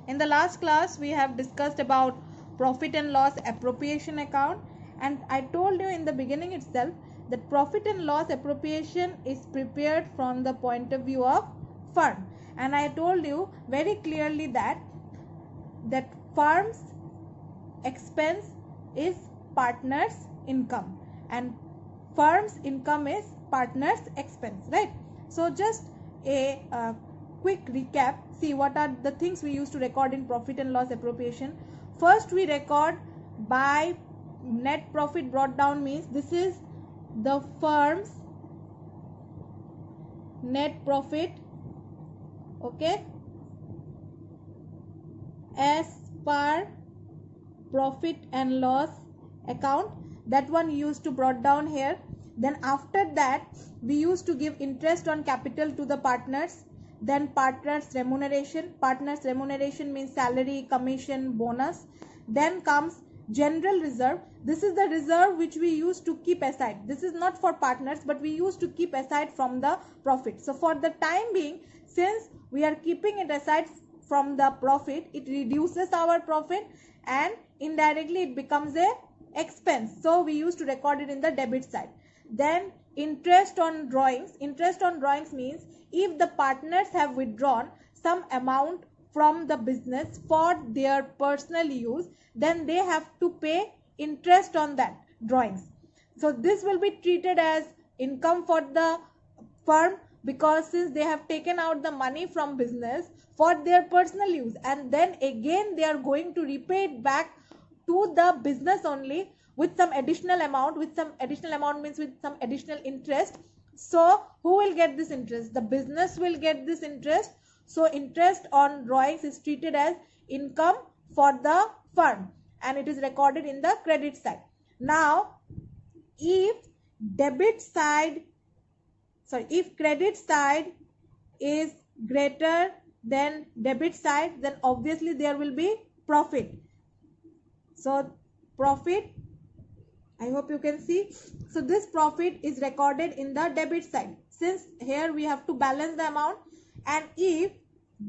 In the last class, we have discussed about profit and loss appropriation account, and I told you in the beginning itself that profit and loss appropriation is prepared from the point of view of firm, and I told you very clearly that firm's expense is partner's income and firm's income is partner's expense, right? So just a quick recap. See, what are the things we used to record in profit and loss appropriation? First, we record by net profit brought down, means this is the firm's net profit, okay, as per profit and loss account. That one used to brought down here. Then after that, we used to give interest on capital to the partners. Then partners remuneration means salary, commission, bonus. Then comes general reserve. This is the reserve which we used to keep aside. This is not for partners, but we used to keep aside from the profit. So for the time being, since we are keeping it aside from the profit, it reduces our profit and indirectly it becomes a expense. So we used to record it in the debit side. Then interest on drawings. Interest on drawings means if the partners have withdrawn some amount from the business for their personal use, then they have to pay interest on that drawings. So this will be treated as income for the firm, because since they have taken out the money from business for their personal use, and then again they are going to repay it back to the business only with some additional amount. With some additional amount means with some additional interest. So who will get this interest? The business will get this interest. So interest on drawings is treated as income for the firm and it is recorded in the credit side. Now if credit side is greater than debit side, then obviously there will be profit. So profit, I hope you can see. So this profit is recorded in the debit side, since here we have to balance the amount, and if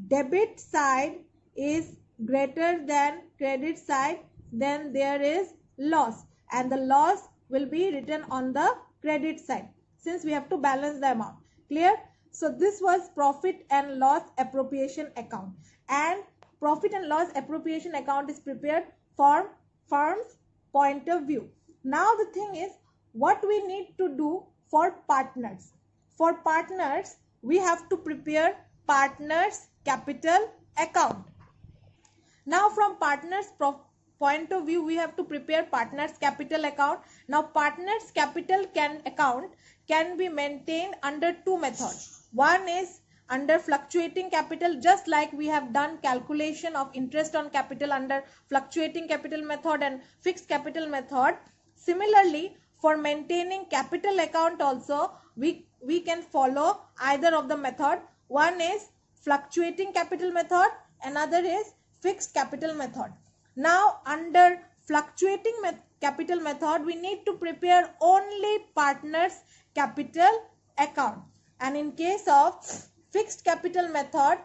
debit side is greater than credit side, then there is loss, and the loss will be written on the credit side since we have to balance the amount. Clear? So this was profit and loss appropriation account, and profit and loss appropriation account is prepared from firm's point of view. Now the thing is, what we need to do for partners. For partners, we have to prepare partners capital account. Now from partners point of view, we have to prepare partners capital account. Now partners capital account can be maintained under two methods. One is under fluctuating capital, just like we have done calculation of interest on capital under fluctuating capital method and fixed capital method. Similarly, for maintaining capital account also, we can follow either of the method. One is fluctuating capital method, another is fixed capital method. Now under fluctuating capital method, we need to prepare only partners capital account, and in case of fixed capital method,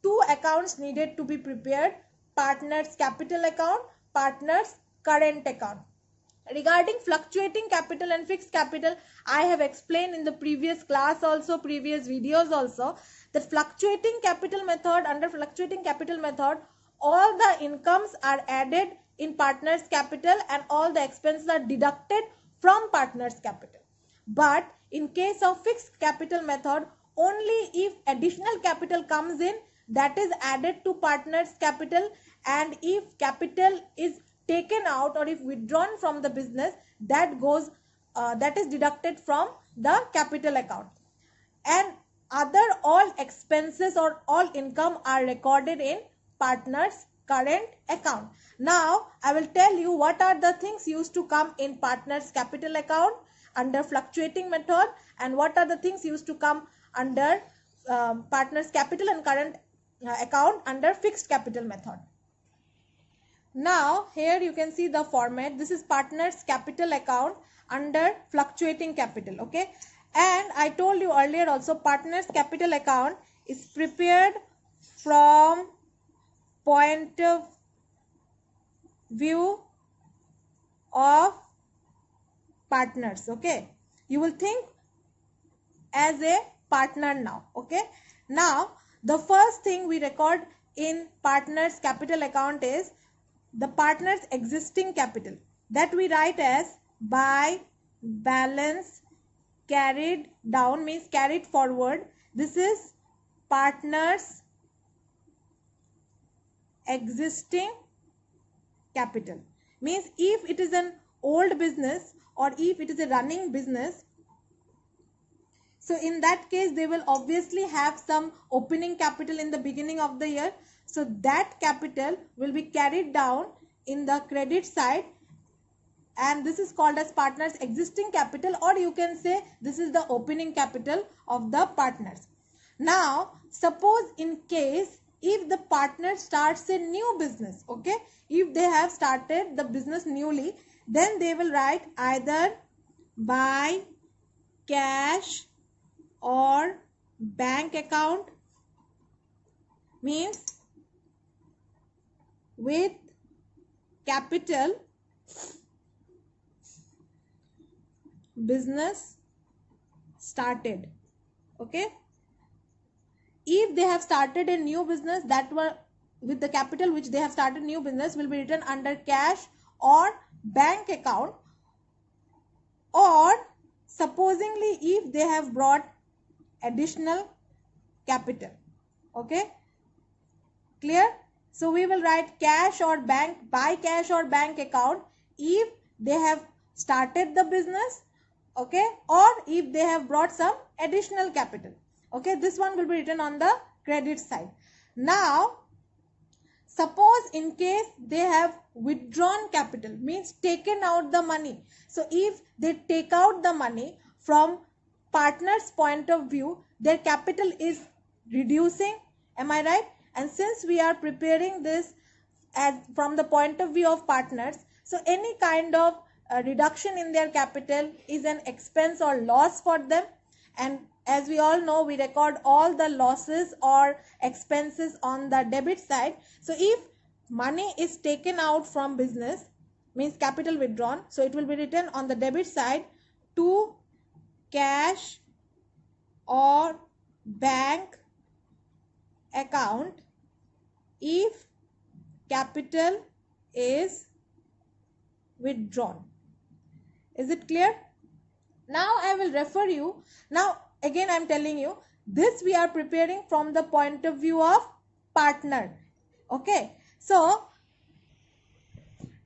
two accounts needed to be prepared: partners capital account, partners current account. Regarding fluctuating capital and fixed capital, I have explained in the previous class also, previous videos also, that fluctuating capital method, under fluctuating capital method, all the incomes are added in partners capital and all the expenses are deducted from partners capital. But in case of fixed capital method, only if additional capital comes in, that is added to partners capital, and if capital is taken out or if withdrawn from the business, that is deducted from the capital account, and other all expenses or all income are recorded in partners current account. Now I will tell you what are the things used to come in partners capital account under fluctuating method, and what are the things used to come under partners capital and current account under fixed capital method. Now here you can see the format. This is partners capital account under fluctuating capital, okay. And I told you earlier also, partners capital account is prepared from point of view of partners. Okay, you will think as a partner now. Okay, now the first thing we record in partners capital account is the partners existing capital, that we write as by balance carried down, means carried forward. This is partners existing capital, means if it is an old business or if it is a running business, so in that case they will obviously have some opening capital in the beginning of the year. So that capital will be carried down in the credit side, and this is called as partners existing capital, or you can say this is the opening capital of the partners. Now suppose in case if the partner starts a new business, okay, if they have started the business newly, then they will write either by cash or bank account, means with capital business started. Okay, if they have started a new business, that were with the capital which they have started new business will be written under cash or bank account, or supposingly if they have brought additional capital. Okay, clear? So we will write cash or bank, by cash or bank account if they have started the business, okay, or if they have brought some additional capital. Okay, this one will be written on the credit side. Now suppose in case they have withdrawn capital, means taken out the money. So if they take out the money, from partners point of view their capital is reducing, am I right? And since we are preparing this as from the point of view of partners, so any kind of reduction in their capital is an expense or loss for them. And as we all know, we record all the losses or expenses on the debit side. So if money is taken out from business, means capital withdrawn, so it will be written on the debit side to cash or bank account if capital is withdrawn. Is it clear? Now I will refer you. Now again I am telling you, this we are preparing from the point of view of partner. Okay, so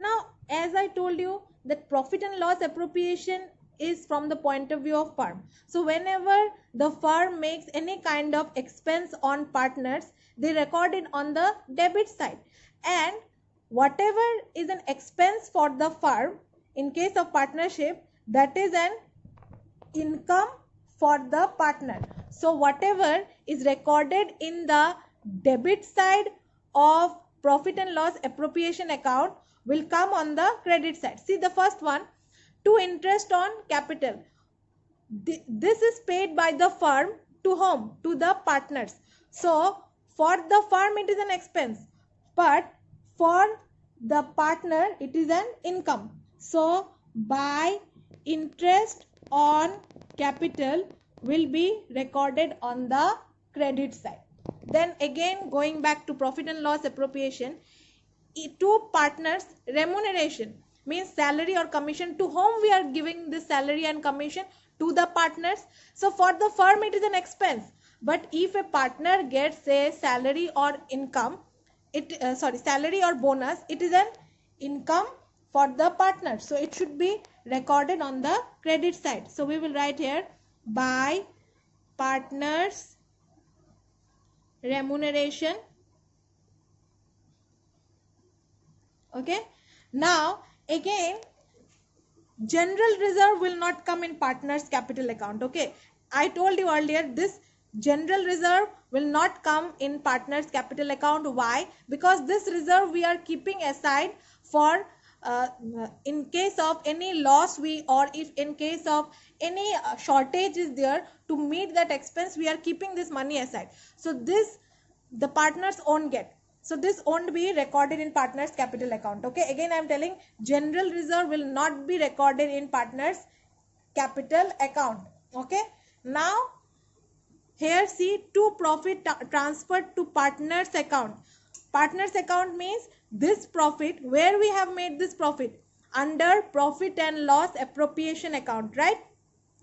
now as I told you that profit and loss appropriation is from the point of view of firm. So whenever the firm makes any kind of expense on partners, they record it on the debit side, and whatever is an expense for the firm in case of partnership, that is an income for the partner. So whatever is recorded in the debit side of profit and loss appropriation account will come on the credit side. See the first one, to interest on capital. This is paid by the firm to whom? To the partners. So for the firm it is an expense, but for the partner it is an income. So by interest on capital will be recorded on the credit side. Then again going back to profit and loss appropriation, to partners remuneration, means salary or commission. To whom we are giving this salary and commission? To the partners. So for the firm it is an expense, but if a partner gets a salary or income, salary or bonus, it is an income for the partner. So it should be recorded on the credit side. So we will write here by partners remuneration. Okay, now again general reserve will not come in partners capital account. Okay, I told you earlier this general reserve will not come in partners capital account. Why? Because this reserve we are keeping aside for in case of any loss, or if in case of any shortage is there, to meet that expense we are keeping this money aside. So this the partners won't get. So this won't be recorded in partners capital account. Okay, again I am telling, general reserve will not be recorded in partners capital account. Okay, now here see, to profit transferred to partners account. Partners account means this profit, where we have made this profit, under profit and loss appropriation account, right?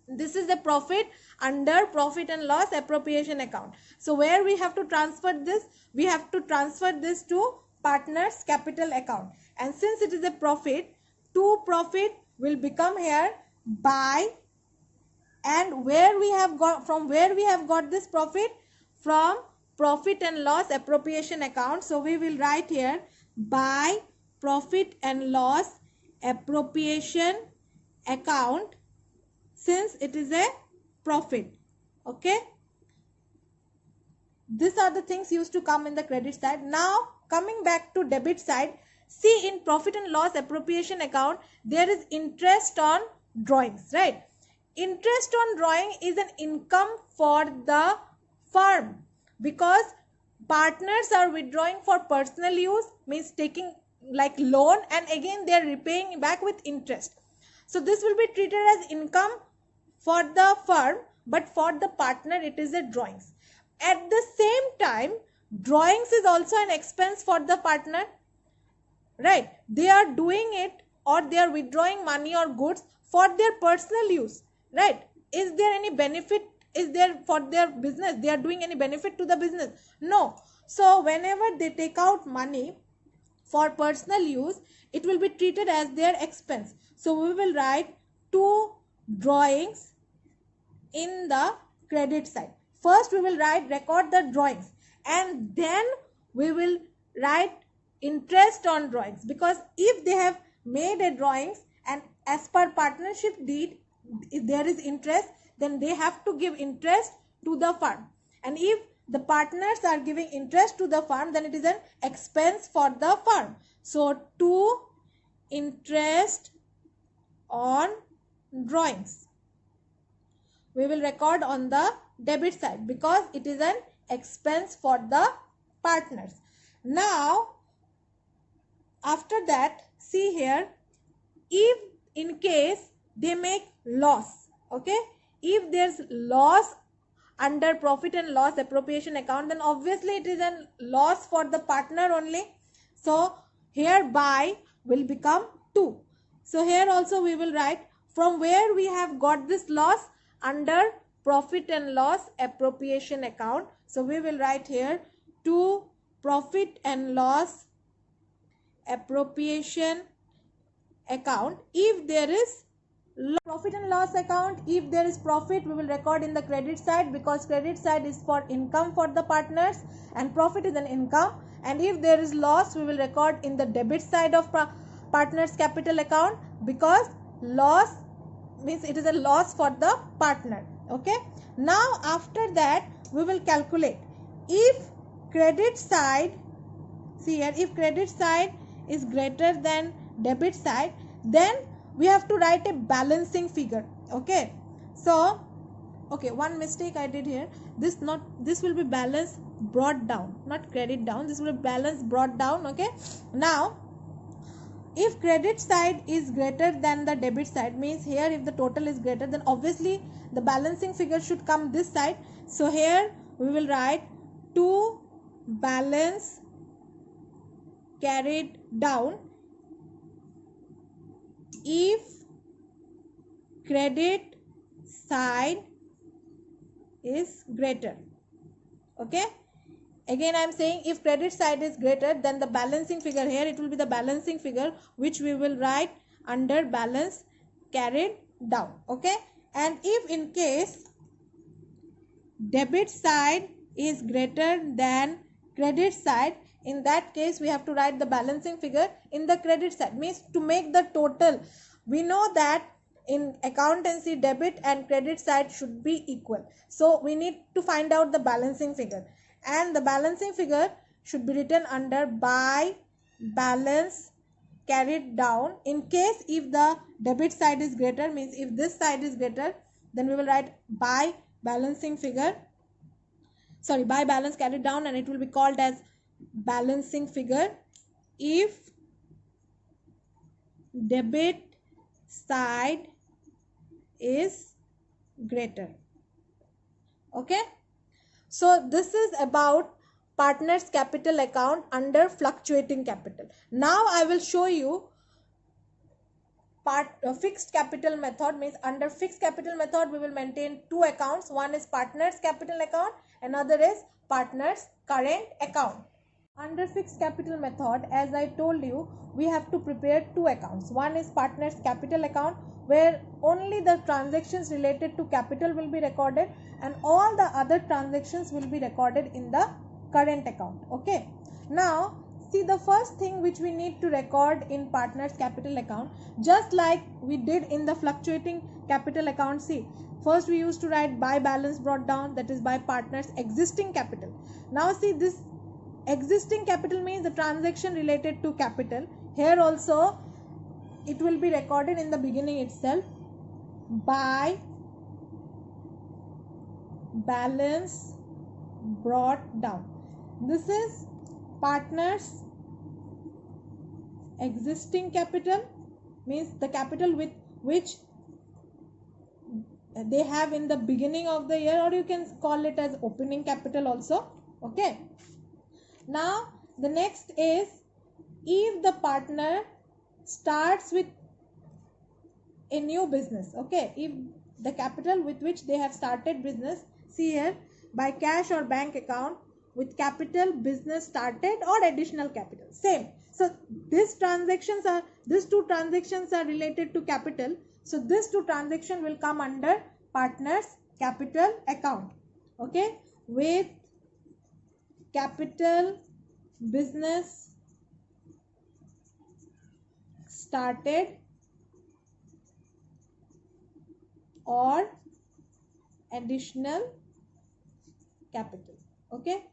This is the profit under profit and loss appropriation account. So where we have to transfer this, we have to transfer this to partners capital account. And since it is a profit, to profit will become here by, and where we have got, from where we have got this profit, from profit and loss appropriation account. So we will write here by profit and loss appropriation account, since it is a profit. Okay, these are the things used to come in the credit side. Now coming back to debit side, see, in profit and loss appropriation account there is interest on drawings, right? Interest on drawing is an income for the firm, because partners are withdrawing for personal use, means taking like loan, and again they are repaying back with interest. So this will be treated as income for the firm, but for the partner it is a drawings. At the same time, drawings is also an expense for the partner, right? They are doing it, or they are withdrawing money or goods for their personal use, right? Is there any benefit, is there for their business, they are doing any benefit to the business? No. So whenever they take out money for personal use, it will be treated as their expense. So we will write to drawings in the credit side. First we will record the drawings, and then we will write interest on drawings, because if they have made a drawings and as per partnership deed if there is interest, then they have to give interest to the firm. And if the partners are giving interest to the firm, then it is an expense for the firm. So to interest on drawings we will record on the debit side, because it is an expense for the partners. Now after that, see here, if in case they make loss, okay, if there's loss under profit and loss appropriation account, then obviously it is a loss for the partner only. So here by will become 2. So here also we will write, from where we have got this loss, under profit and loss appropriation account. So we will write here to profit and loss appropriation account. If there is profit and loss account, if there is profit, we will record in the credit side, because credit side is for income for the partners and profit is an income. And if there is loss, we will record in the debit side of partners capital account, because loss means it is a loss for the partner. Okay, now after that we will calculate, if credit side, see here, if credit side is greater than debit side, then we have to write a balancing figure. Okay, so okay, one mistake I did here, this will be balance brought down, not credit down, this will be balance brought down. Okay, now if credit side is greater than the debit side, means here if the total is greater, then obviously the balancing figure should come this side. So here we will write to balance carried down if credit side is greater. Okay, again I am saying, if credit side is greater, then the balancing figure, here it will be the balancing figure which we will write under balance carried down. Okay, and if in case debit side is greater than credit side, in that case we have to write the balancing figure in the credit side, means to make the total. We know that in accountancy debit and credit side should be equal, so we need to find out the balancing figure, and the balancing figure should be written under by balance carried down. In case if the debit side is greater, means if this side is greater, then we will write by balancing figure, sorry, by balance carried down, and it will be called as balancing figure if debit side is greater. Okay, so this is about partners capital account under fluctuating capital. Now I will show you fixed capital method. Means under fixed capital method we will maintain two accounts. One is partners capital account, another is partners current account. Under fixed capital method, as I told you, we have to prepare two accounts. One is partners capital account, where only the transactions related to capital will be recorded and all the other transactions will be recorded in the current account. Okay, now see, the first thing which we need to record in partners capital account, just like we did in the fluctuating capital account. See, first we used to write by balance brought down, that is by partners existing capital. Now see, this existing capital means the transaction related to capital. Here also it will be recorded in the beginning itself by balance brought down. This is partners existing capital, means the capital with which they have in the beginning of the year, or you can call it as opening capital also. Okay, now the next is if the partner starts with a new business. Okay, if the capital with which they have started business, see here, by cash or bank account with capital business started or additional capital, same. So these two transactions are related to capital, so these two transactions will come under partners capital account. Okay, with capital business started or additional capital. Okay,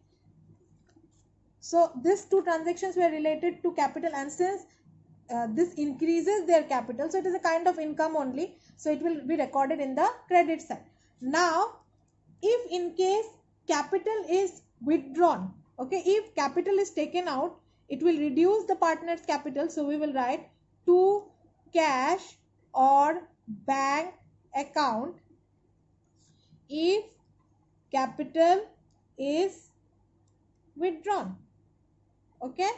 so these two transactions were related to capital, and since this increases their capital, so it is a kind of income only, so it will be recorded in the credit side. Now if in case capital is withdrawn, okay, if capital is taken out, it will reduce the partner's capital, so we will write to cash or bank account if capital is withdrawn. Okay,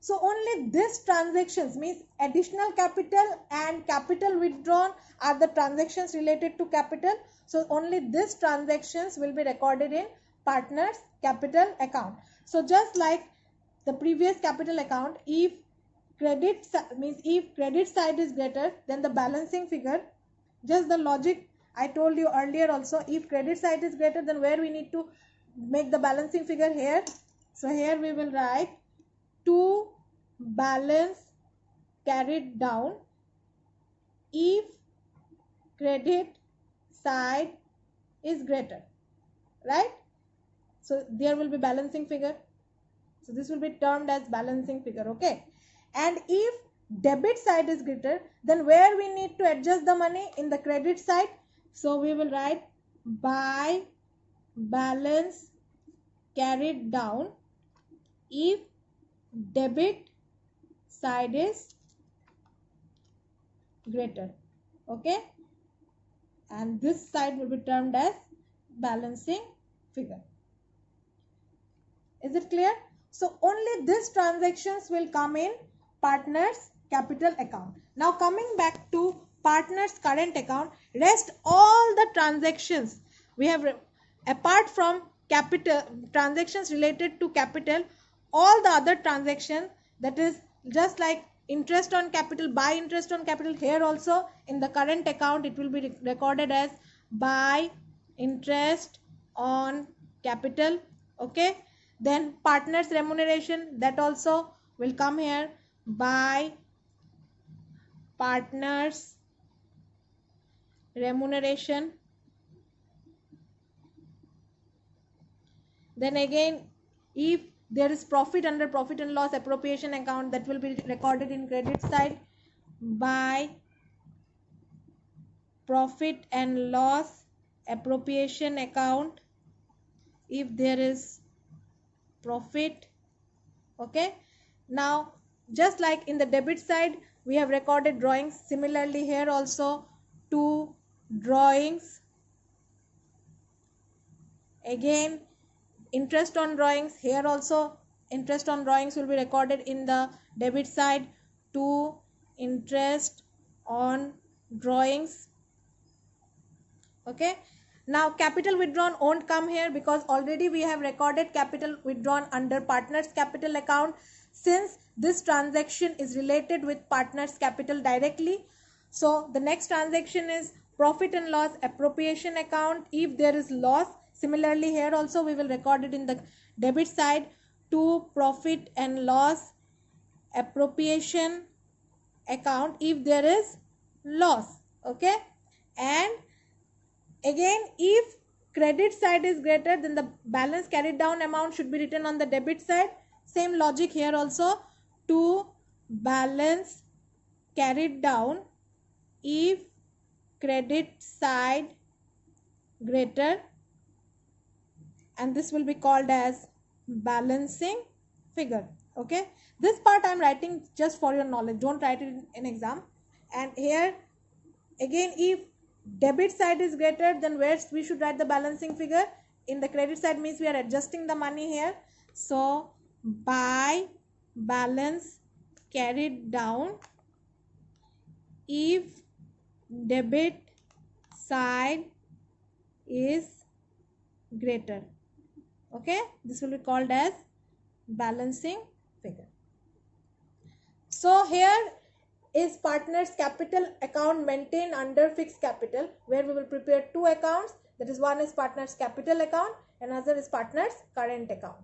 so only these transactions, means additional capital and capital withdrawn, are the transactions related to capital, so only these transactions will be recorded in partners capital account. So just like the previous capital account, if credit side is greater than the balancing figure, just the logic I told you earlier also, if credit side is greater, then where we need to make the balancing figure? Here. So here we will write to balance carried down if credit side is greater, right? So there will be balancing figure, so this will be termed as balancing figure. Okay, and if debit side is greater, then where we need to adjust the money? In the credit side, so we will write by balance carried down if debit side is greater. Okay, and this side will be termed as balancing figure. Is it clear? So only these transactions will come in partners capital account. Now coming back to partners current account, rest all the transactions we have, apart from capital transactions related to capital, all the other transactions, that is just like interest on capital, by interest on capital, here also in the current account it will be recorded as by interest on capital. Okay, then partners remuneration, that also will come here by partners remuneration. Then again, if there is profit under profit and loss appropriation account, that will be recorded in credit side by profit and loss appropriation account. if there is profit. Okay, now just like in the debit side we have recorded drawings, similarly here also two drawings. Again, interest on drawings, here also interest on drawings will be recorded in the debit side, to interest on drawings. Okay, now capital withdrawn won't come here because already we have recorded capital withdrawn under partners capital account, since this transaction is related with partners capital directly. So the next transaction is profit and loss appropriation account. If there is loss, similarly here also we will record it in the debit side, to profit and loss appropriation account if there is loss. Okay, and again, if credit side is greater, then the balance carried down amount should be written on the debit side. Same logic here also, to balance carried down if credit side greater, and this will be called as balancing figure. Okay, this part I am writing just for your knowledge, don't write it in exam. And here again, if debit side is greater, then where we should write the balancing figure? In the credit side means we are adjusting the money here. So by balance carried down if debit side is greater. Okay, this will be called as balancing figure. So here is partners capital account maintained under fixed capital, where we will prepare two accounts, that is one is partners capital account, another is partners current account.